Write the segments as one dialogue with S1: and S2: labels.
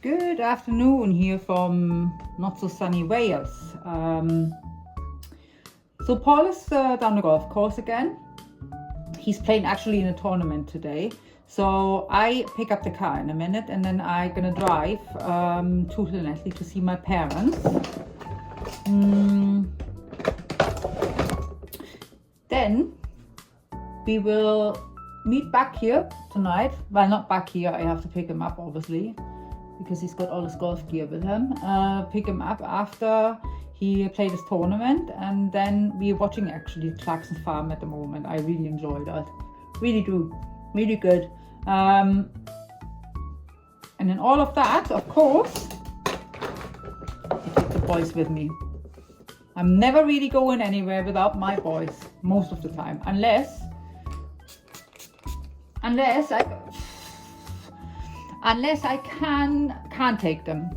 S1: Good afternoon here from not so sunny Wales. So Paul is down the golf course again. He's playing actually in a tournament today. So I pick up the car in a minute and then I'm gonna drive to Llanelli to see my parents. Then we will meet back here tonight. Well, not back here, I have to pick him up obviously, because he's got all his golf gear with him. Pick him up after he played his tournament, and then we're watching actually Dachshund Farm at the moment. I really enjoy that, really do, really good. And then all of that, of course, I take the boys with me. I'm never really going anywhere without my boys most of the time, unless I can't take them,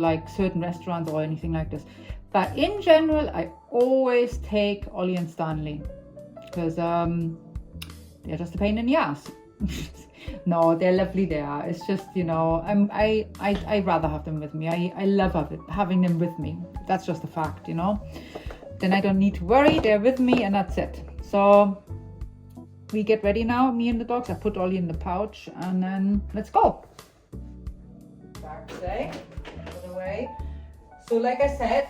S1: like certain restaurants or anything like this. But in general, I always take Ollie and Stanley because they're just a pain in the ass. No, they're lovely. They are. It's just I rather have them with me. I love having them with me. That's just a fact, Then I don't need to worry. They're with me, and that's it. So we get ready now, me and the dogs. I put Ollie in the pouch and then let's go. Back today, put away. So like I said,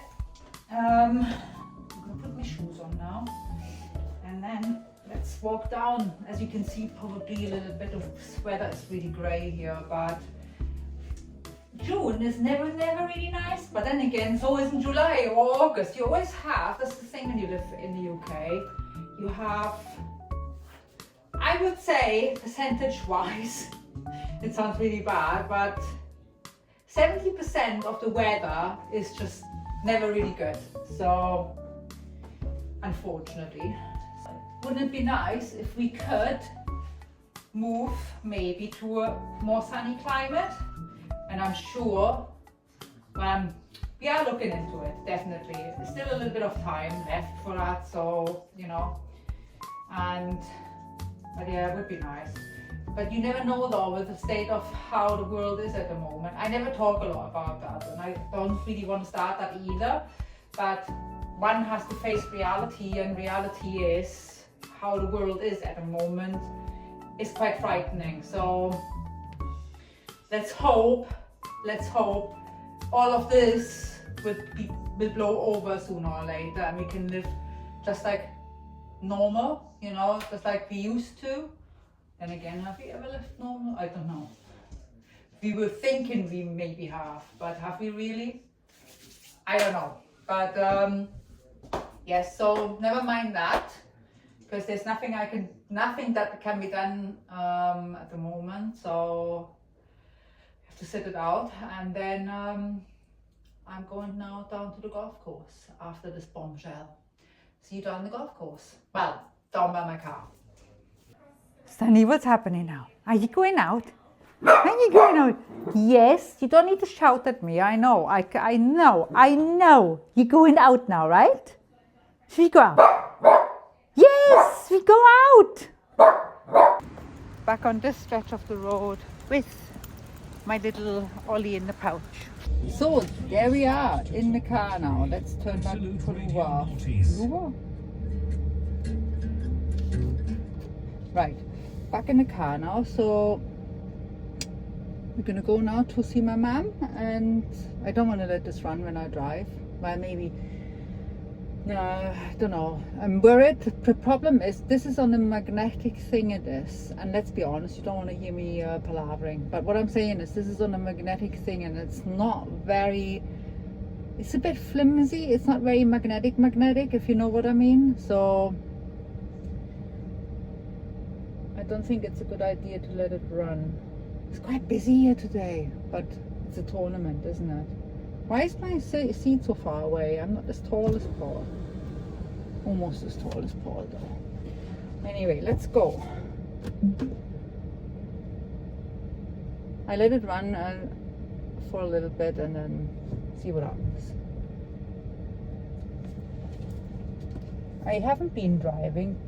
S1: I'm gonna put my shoes on now and then let's walk down. As you can see, probably a little bit of weather. It's really grey here, but June is never really nice. But then again, so isn't July or August. You always have, that's the thing when you live in the UK, you have, I would say, percentage-wise, it sounds really bad, but 70% of the weather is just never really good. So, unfortunately, wouldn't it be nice if we could move maybe to a more sunny climate? And I'm sure, we are looking into it, definitely. There's still a little bit of time left for that, so, but yeah, it would be nice. But you never know though with the state of how the world is at the moment. I never talk a lot about that, and I don't really want to start that either. But one has to face reality, and reality is how the world is at the moment. It's quite frightening. So let's hope all of this will blow over sooner or later, and we can live just like normal, just like we used to. And again, have we ever lived normal? I don't know. We were thinking we maybe have, but have we really? I don't know. But yes, so never mind that, because there's nothing that can be done at the moment. So I have to sit it out, and then I'm going now down to the golf course after this bombshell. See you down the golf course. Well, down by my car. Stanley, what's happening now? Are you going out? Are you going out? Yes, you don't need to shout at me. I know. I know. You're going out now, right? Should we go out? Yes, we go out. Back on this stretch of the road with my little Ollie in the pouch. So there we are in the car now. Let's turn back to Luba. Right, back in the car now. So we're gonna go now to see my mom, and I don't want to let this run when I drive. Well, maybe. No, I don't know. I'm worried. The problem is this is on a magnetic thing, it is. And let's be honest, you don't want to hear me palavering. But what I'm saying is this is on a magnetic thing, and it's not very, it's a bit flimsy. It's not very magnetic, if you know what I mean. So I don't think it's a good idea to let it run. It's quite busy here today, but it's a tournament, isn't it? Why is my seat so far away? I'm not as tall as Paul. Almost as tall as Paul though. Anyway, let's go. I let it run for a little bit and then see what happens. I haven't been driving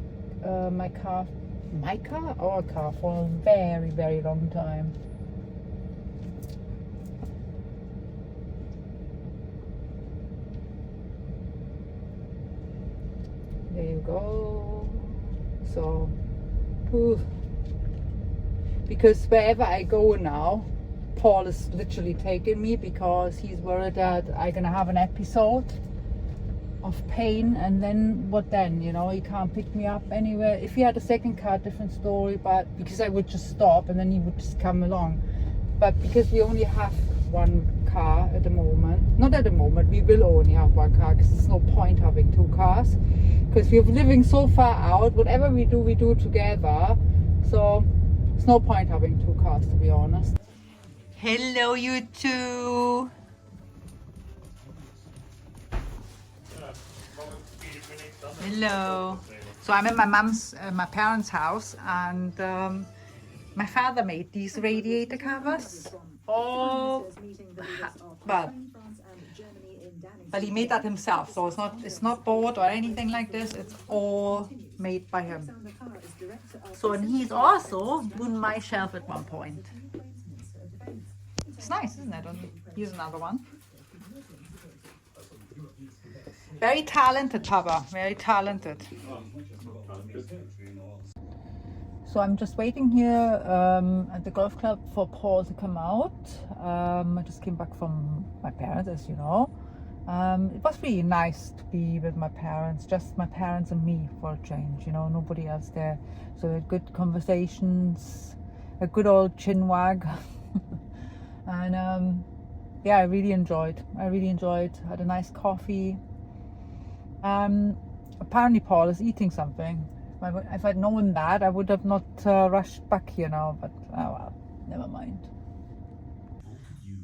S1: my car for a very long time. you go. So, whew. Because wherever I go now, Paul is literally taking me because he's worried that I'm gonna have an episode of pain, and then what then? You know, he can't pick me up anywhere. If he had a second car, different story, but because I would just stop and then he would just come along. But because we only have one car at the moment, not at the moment, we will only have one car because there's no point having two cars because we're living so far out. Whatever we do together, so there's no point having two cars, to be honest. Hello, you two. Hello. So I'm in my parents' house, and my father made these radiator covers. Well, he made that himself, so it's not bought or anything like this. It's all made by him. So, and he's also doing my shelf at one point. It's nice, isn't it? Here's another one. Very talented, Papa. Very talented. So I'm just waiting here at the golf club for Paul to come out. I just came back from my parents, as you know. It was really nice to be with my parents, just my parents and me for a change, you know, nobody else there. So we had good conversations, a good old chin wag. And yeah, I really enjoyed. Had a nice coffee. Apparently Paul is eating something. If I'd known that, I would have not rushed back here now, but oh well, never mind.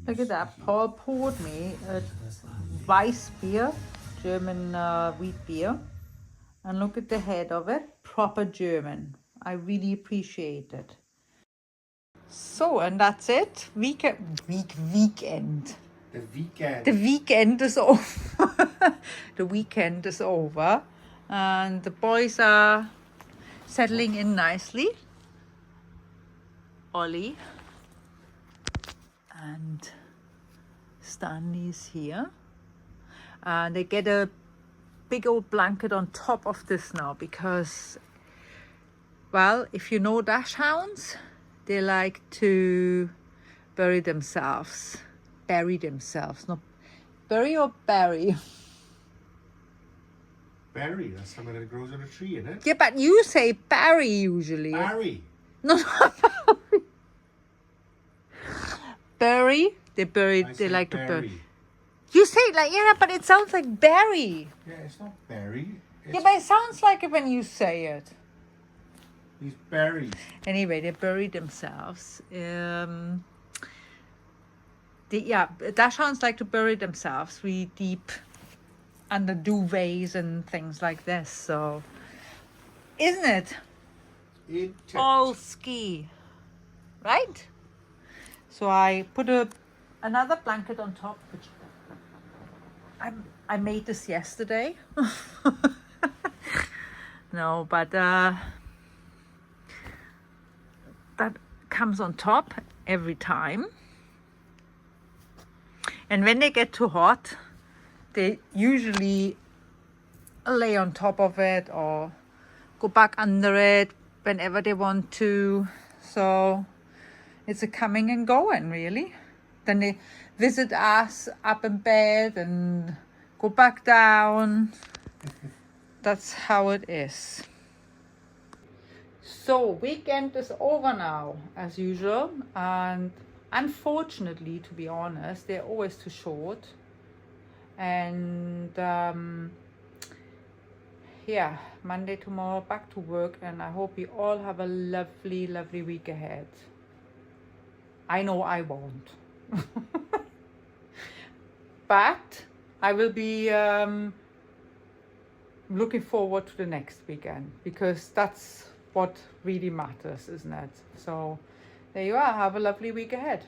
S1: Look at that. Paul poured me a Weiss beer, German wheat beer, and look at the head of it, proper German. I really appreciate it. So, and that's it. Weekend. The weekend is over. The weekend is over, and the boys are settling in nicely. Ollie and Stanley is here, and they get a big old blanket on top of this now because, well, if you know dachshunds, they like to bury themselves, not bury or bury.
S2: Berry, that's something that grows on a tree, isn't it?
S1: Yeah, but you say berry usually.
S2: Barry.
S1: No, berry. Bury. They like to bury. You say it like, yeah, but it sounds like berry.
S2: Yeah, it's not berry.
S1: Yeah, but it sounds like it when you say it.
S2: He's buried.
S1: Anyway, they bury themselves. Dachshunds like to bury themselves really deep under duvets and things like this. So, isn't it? All ski, right? So I put another blanket on top, which I made this yesterday. No, but that comes on top every time. And when they get too hot, they usually lay on top of it or go back under it whenever they want to. So it's a coming and going, really. Then they visit us up in bed and go back down. That's how it is. So weekend is over now, as usual, and unfortunately, to be honest, they're always too short. And yeah, Monday, tomorrow, back to work, and I hope you all have a lovely, lovely week ahead. I know I won't. But I will be looking forward to the next weekend, because that's what really matters, isn't it? So there you are. Have a lovely week ahead.